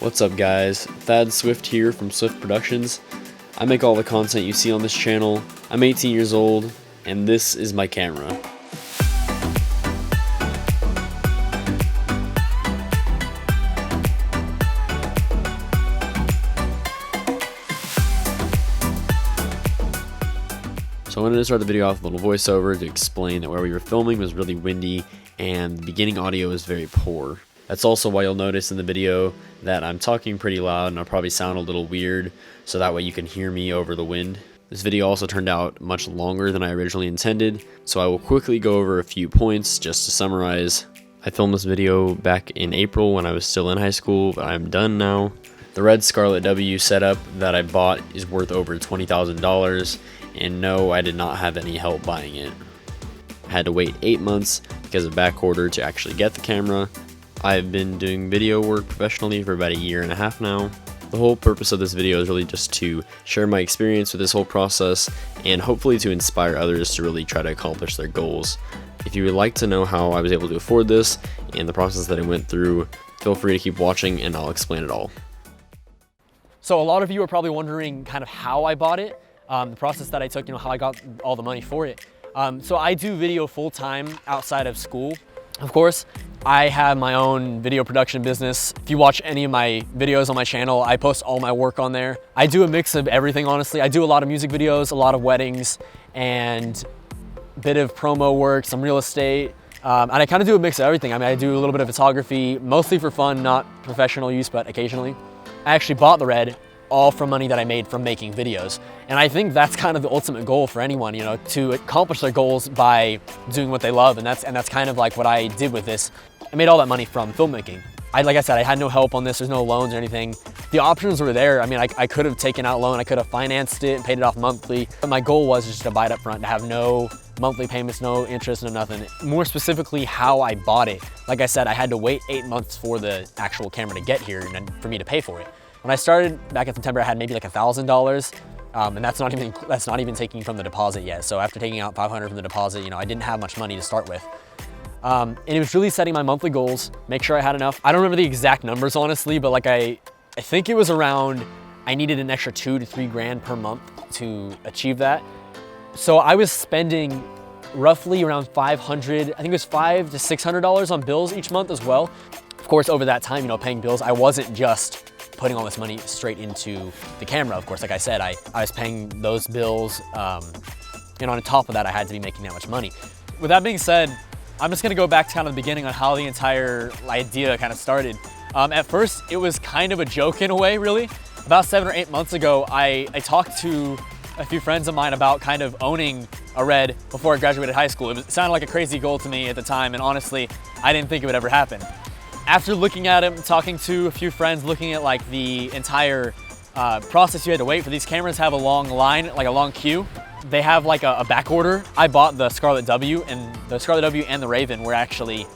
What's up guys, Thad Swift here from Swift Productions. I make all the content you see on this channel. I'm 18 years old, and this is my camera. So I wanted to start the video off with a little voiceover to explain that where we were filming was really windy and the beginning audio was very poor. That's also why you'll notice in the video that I'm talking pretty loud and I'll probably sound a little weird, so that way you can hear me over the wind. This video also turned out much longer than I originally intended, so I will quickly go over a few points just to summarize. I filmed this video back in April when I was still in high school, but I'm done now. The red Scarlet-W setup that I bought is worth over $20,000, and no, I did not have any help buying it. I had to wait 8 months because of back order to actually get the camera. I've been doing video work professionally for about a year and a half now. The whole purpose of this video is really just to share my experience with this whole process and hopefully to inspire others to really try to accomplish their goals. If you would like to know how I was able to afford this and the process that I went through, feel free to keep watching and I'll explain it all. So a lot of you are probably wondering kind of how I bought it, the process that I took, how I got all the money for it. So I do video full-time outside of school. Of course, I have my own video production business. If you watch any of my videos on my channel, I post all my work on there. I do a mix of everything, honestly. I do a lot of music videos, a lot of weddings, and a bit of promo work, some real estate. And I kind of do a mix of everything. I mean, I do a little bit of photography, mostly for fun, not professional use, but occasionally. I actually bought the red all from money that I made from making videos. And I think that's kind of the ultimate goal for anyone, to accomplish their goals by doing what they love. And that's kind of like what I did with this. I made all that money from filmmaking. Like I said, I had no help on this. There's no loans or anything. The options were there. I mean, I could have taken out a loan. I could have financed it and paid it off monthly. But my goal was just to buy it up front, to have no monthly payments, no interest, no nothing. More specifically, how I bought it. Like I said, I had to wait 8 months for the actual camera to get here and for me to pay for it. When I started back in September, I had maybe like $1,000, and that's not even taking from the deposit yet. So after taking out $500 from the deposit, I didn't have much money to start with. And it was really setting my monthly goals, make sure I had enough. I don't remember the exact numbers, honestly, but like I think it was around, I needed an extra 2 to 3 grand per month to achieve that. So I was spending roughly around $500, I think it was $500 to $600 on bills each month as well. Of course, over that time, paying bills, I wasn't just putting all this money straight into the camera. Of course, like I said, I was paying those bills, and on top of that, I had to be making that much money. With that being said, I'm just gonna go back to kind of the beginning on how the entire idea kind of started. At first, it was kind of a joke in a way, really. About 7 or 8 months ago, I talked to a few friends of mine about kind of owning a red before I graduated high school. It sounded like a crazy goal to me at the time, and honestly, I didn't think it would ever happen. After looking at it, talking to a few friends, looking at like the entire process you had to wait for these cameras, have a long line, like a long queue. They have like a back order. I bought the Scarlet-W, and the Scarlet-W and the Raven were actually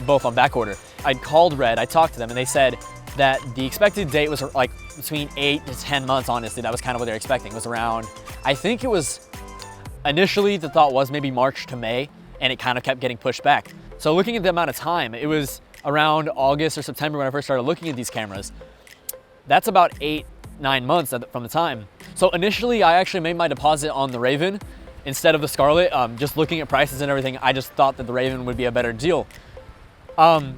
both on back order. I'd called Red, I talked to them, and they said that the expected date was like between 8 to 10 months, honestly. That was kind of what they were expecting. It was around, I think it was, initially the thought was maybe March to May, and it kind of kept getting pushed back. So looking at the amount of time, it was around August or September when I first started looking at these cameras. That's about 8, 9 months from the time. So initially I actually made my deposit on the Raven instead of the Scarlet. Just looking at prices and everything, I just thought that the Raven would be a better deal. Now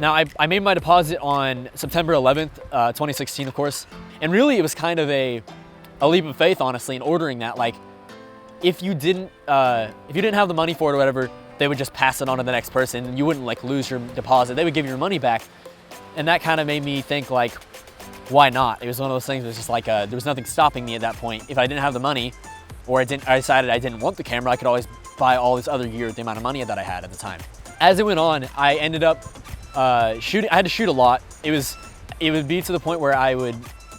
I made my deposit on September 11th, 2016, of course. And really it was kind of a leap of faith, honestly, in ordering that. Like if you didn't have the money for it or whatever, they would just pass it on to the next person. You wouldn't like lose your deposit. They would give you your money back. And that kind of made me think like, why not? It was one of those things that was just like, there was nothing stopping me at that point. If I didn't have the money, or I decided I didn't want the camera, I could always buy all this other gear with the amount of money that I had at the time. As it went on, I ended up shooting. I had to shoot a lot. It would be to the point where I would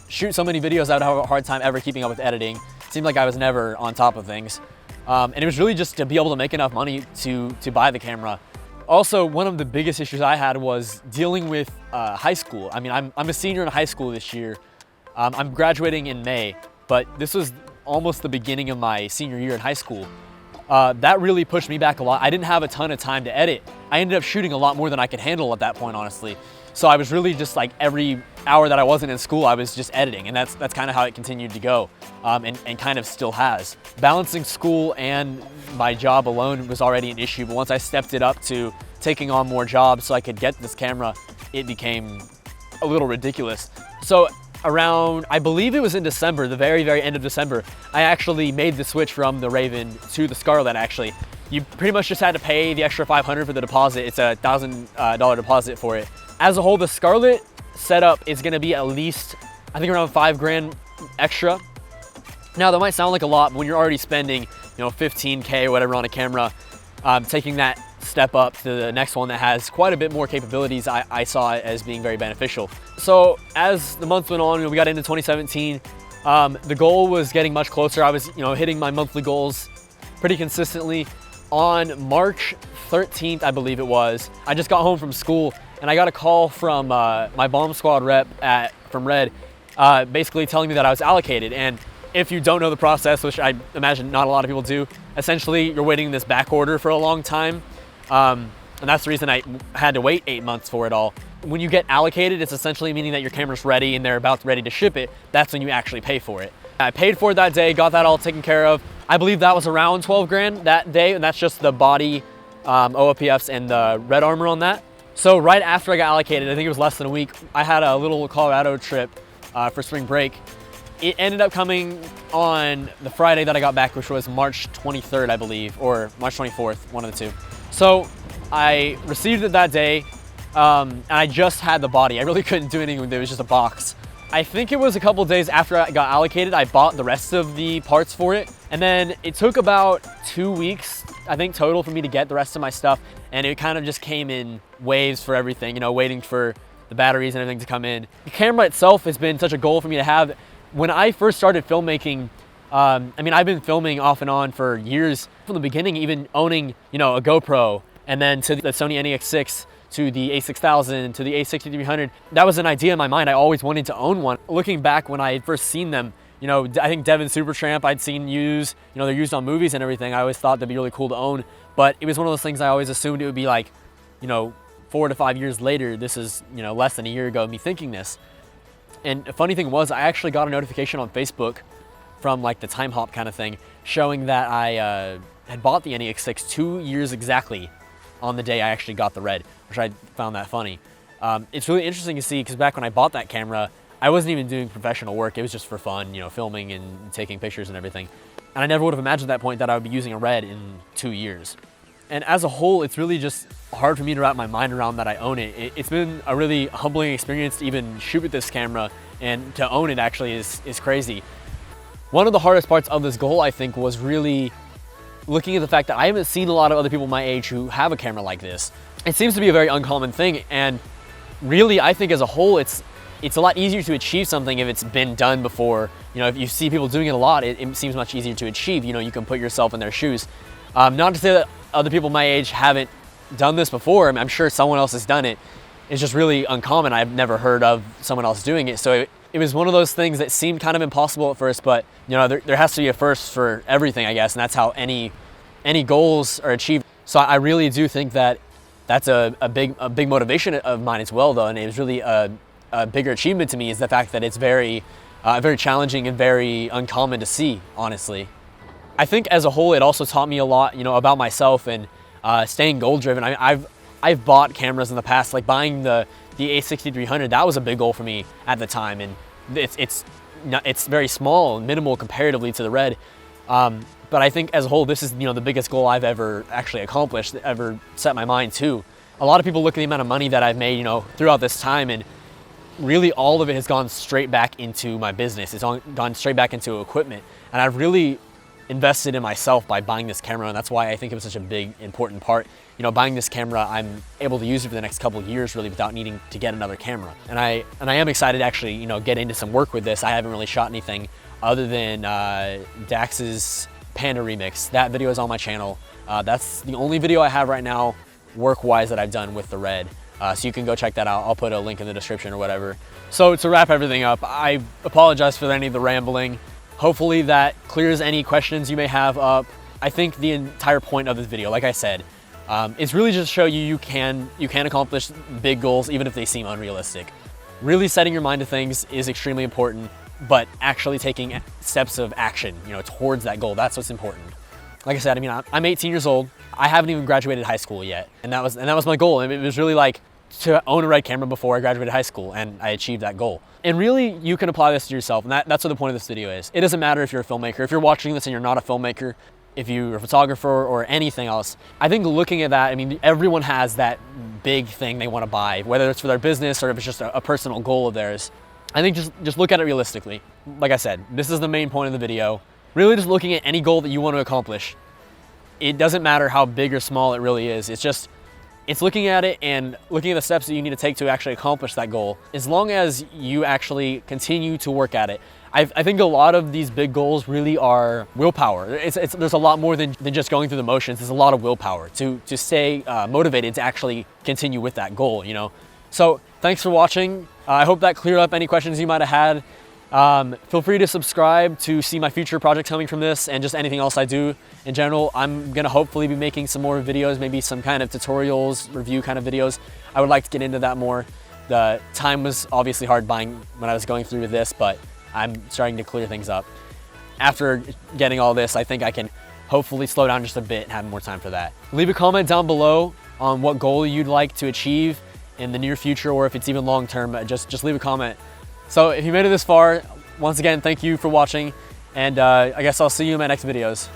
shoot so many videos, I would have a hard time ever keeping up with editing. It seemed like I was never on top of things. And it was really just to be able to make enough money to buy the camera. Also, one of the biggest issues I had was dealing with high school. I mean, I'm a senior in high school this year. I'm graduating in May, but this was almost the beginning of my senior year in high school. That really pushed me back a lot. I didn't have a ton of time to edit. I ended up shooting a lot more than I could handle at that point, honestly. So I was really just like every hour that I wasn't in school, I was just editing, and that's kind of how it continued to go, and kind of still has. Balancing school and my job alone was already an issue, but once I stepped it up to taking on more jobs so I could get this camera, it became a little ridiculous. So around, I believe it was in December, the very, very end of December, I actually made the switch from the Raven to the Scarlet. Actually, you pretty much just had to pay the extra $500 for the deposit. It's a $1,000 deposit for it. As a whole, the Scarlet setup is gonna be at least, I think, around $5 grand extra. Now that might sound like a lot, but when you're already spending, 15K or whatever on a camera, taking that step up to the next one that has quite a bit more capabilities, I saw it as being very beneficial. So as the months went on, we got into 2017, the goal was getting much closer. I was, hitting my monthly goals pretty consistently. On March 13th, I believe it was, I just got home from school and I got a call from my bomb squad rep from Red, basically telling me that I was allocated. And if you don't know the process, which I imagine not a lot of people do, essentially you're waiting in this back order for a long time. And that's the reason I had to wait 8 months for it all. When you get allocated, it's essentially meaning that your camera's ready and they're about ready to ship it. That's when you actually pay for it. I paid for it that day, got that all taken care of. I believe that was around 12 grand that day, and that's just the body, OOPFs and the red armor on that. So right after I got allocated, I think it was less than a week, I had a little Colorado trip for spring break. It ended up coming on the Friday that I got back, which was March 23rd, I believe, or March 24th, one of the two. So I received it that day, and I just had the body. I really couldn't do anything with it. It was just a box. I think it was a couple days after I got allocated, I bought the rest of the parts for it. And then it took about 2 weeks, I think, total for me to get the rest of my stuff. And it kind of just came in waves for everything, waiting for the batteries and everything to come in. The camera itself has been such a goal for me to have. When I first started filmmaking, I've been filming off and on for years from the beginning, even owning, a GoPro, and then to the Sony NEX6, to the A6000, to the A6300. That was an idea in my mind. I always wanted to own one. Looking back when I had first seen them, I think Devin Supertramp I'd seen use, they're used on movies and everything. I always thought that'd be really cool to own, but it was one of those things I always assumed it would be like, 4 to 5 years later. This is, less than a year ago, me thinking this. And the funny thing was, I actually got a notification on Facebook from like the time hop kind of thing, showing that I had bought the NEX6 2 years exactly on the day I actually got the red, which I found that funny. It's really interesting to see, because back when I bought that camera, I wasn't even doing professional work. It was just for fun, filming and taking pictures and everything. And I never would have imagined at that point that I would be using a red in 2 years. And as a whole, it's really just hard for me to wrap my mind around that I own it. It's been a really humbling experience to even shoot with this camera, and to own it actually is crazy. One of the hardest parts of this goal, I think, was really looking at the fact that I haven't seen a lot of other people my age who have a camera like this. It seems to be a very uncommon thing, and really, I think as a whole, it's a lot easier to achieve something if it's been done before. If you see people doing it a lot, it seems much easier to achieve. You can put yourself in their shoes. Not to say that other people my age haven't done this before. I'm sure someone else has done it. It's just really uncommon. I've never heard of someone else doing it. So it was one of those things that seemed kind of impossible at first, but there has to be a first for everything, I guess, and that's how any goals are achieved. So I really do think that that's a big motivation of mine as well, though, and it was really a bigger achievement to me, is the fact that it's very challenging and very uncommon to see, honestly. I think as a whole, it also taught me a lot, about myself and staying goal driven. I've bought cameras in the past, like buying the A6300. That was a big goal for me at the time, and it's very small and minimal comparatively to the Red. But I think as a whole, this is the biggest goal I've ever actually accomplished, ever set my mind to. A lot of people look at the amount of money that I've made, throughout this time, and really all of it has gone straight back into my business. It's gone straight back into equipment, and I've really invested in myself by buying this camera, and that's why I think it was such a big, important part. Buying this camera, I'm able to use it for the next couple of years really without needing to get another camera. And I am excited to actually, get into some work with this. I haven't really shot anything other than Dax's Panda remix. That video is on my channel. That's the only video I have right now work-wise that I've done with the Red. So you can go check that out. I'll put a link in the description or whatever. So to wrap everything up, I apologize for any of the rambling. Hopefully that clears any questions you may have up. I think the entire point of this video, like I said, is really just to show you can accomplish big goals even if they seem unrealistic. really setting your mind to things is extremely important, but actually taking steps of action, you know, towards that goal, that's what's important. Like I said, I mean, I'm 18 years old. I haven't even graduated high school yet. And that was my goal. And it was really like to own a Red camera before I graduated high school, and I achieved that goal. And really, you can apply this to yourself, and that's what the point of this video is. It doesn't matter if you're a filmmaker. If you're watching this and you're not a filmmaker, if you're a photographer or anything else, I think looking at that, I mean, everyone has that big thing they want to buy, whether it's for their business or if it's just a personal goal of theirs. I think just look at it realistically. Like I said, this is the main point of the video. Really just looking at any goal that you want to accomplish. It doesn't matter how big or small it really is. It's looking at it and looking at the steps that you need to take to actually accomplish that goal. As long as you actually continue to work at it. I think a lot of these big goals really are willpower. There's a lot more than just going through the motions. There's a lot of willpower to stay motivated to actually continue with that goal, you know? So thanks for watching. I hope that cleared up any questions you might have had. Feel free to subscribe to see my future projects coming from this and just anything else I do in general. I'm gonna hopefully be making some more videos, maybe some kind of tutorials, review kind of videos. I would like to get into that more. The time was obviously hard buying when I was going through with this, but I'm starting to clear things up. After getting all this, I think I can hopefully slow down just a bit and have more time for that. Leave a comment down below on what goal you'd like to achieve in the near future, or if it's even long term, just leave a comment. So if you made it this far, once again, thank you for watching, and I guess I'll see you in my next videos.